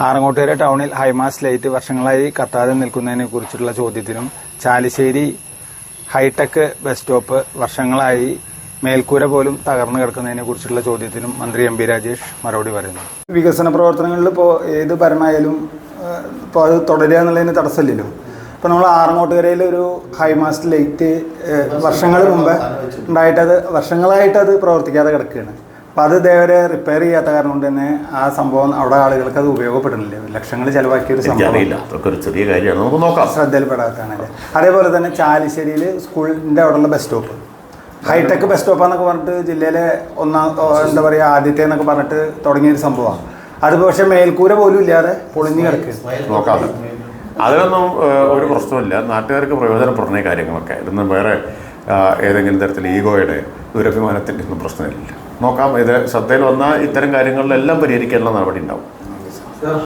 ആറങ്ങോട്ടുകര ടൗണിൽ high mast light വർഷങ്ങളായി കത്താതെ നിൽക്കുന്നതിനെ കുറിച്ചുള്ള ചോദ്യത്തിനും ചാലിശ്ശേരി ഹൈടെക് ബസ് സ്റ്റോപ്പ് വർഷങ്ങളായി മേൽക്കൂര പോലും തകർന്നു കിടക്കുന്നതിനെ കുറിച്ചുള്ള ചോദ്യത്തിനും മന്ത്രി എം പി രാജേഷ് മറുപടി പറയുന്നു. വികസന പ്രവർത്തനങ്ങളിൽ ഇപ്പോൾ ഏത് ഭരണമായാലും ഇപ്പോൾ അത് തുടരുക എന്നുള്ളതിന് തടസ്സമില്ലല്ലോ. ഇപ്പോൾ നമ്മൾ ആറങ്ങോട്ടുകരയിൽ ഒരു ഹൈമാസ്റ്റ് ലൈറ്റ് വർഷങ്ങൾ മുമ്പ് ഉണ്ടായിട്ടത് വർഷങ്ങളായിട്ടത് പ്രവർത്തിക്കാതെ കിടക്കുകയാണ്. അപ്പോൾ അത് ഇതേവരെ റിപ്പയർ ചെയ്യാത്ത കാരണം കൊണ്ട് തന്നെ ആ സംഭവം അവിടെ ആളുകൾക്ക് അത് ഉപയോഗപ്പെടുന്നില്ല. ലക്ഷങ്ങൾ ചെലവാക്കിയ ഒരു സംഭവം ചെറിയ കാര്യമാണ്, നമുക്ക് നോക്കാം, ശ്രദ്ധയിൽപ്പെടാത്തതാണല്ലേ. അതേപോലെ തന്നെ ചാലിശ്ശേരിയിൽ സ്കൂളിൻ്റെ അവിടെയുള്ള ബസ് സ്റ്റോപ്പ് ഹൈടെക് ബസ് സ്റ്റോപ്പാന്നൊക്കെ പറഞ്ഞിട്ട് ജില്ലയിലെ എന്താ പറയുക ആദ്യത്തെ എന്നൊക്കെ പറഞ്ഞിട്ട് തുടങ്ങിയൊരു സംഭവമാണ്. അത് പക്ഷേ മേൽക്കൂര പോലും ഇല്ലാതെ പൊളിഞ്ഞ് കിടക്കുക. നോക്കാതെ അതിനൊന്നും ഒരു പ്രശ്നമില്ല. നാട്ടുകാർക്ക് പ്രയോജനപ്പെടുന്ന കാര്യങ്ങളൊക്കെ ഇതൊന്നും വേറെ ഏതെങ്കിലും തരത്തിൽ ഈഗോയുടെ ദുരഭിമാനത്തിൻ്റെ ഒന്നും പ്രശ്നമില്ല. നോക്കാം, ഇത് ശ്രദ്ധയിൽ വന്നാൽ ഇത്തരം കാര്യങ്ങളിലെല്ലാം പരിഹരിക്കാനുള്ള നടപടി ഉണ്ടാവും.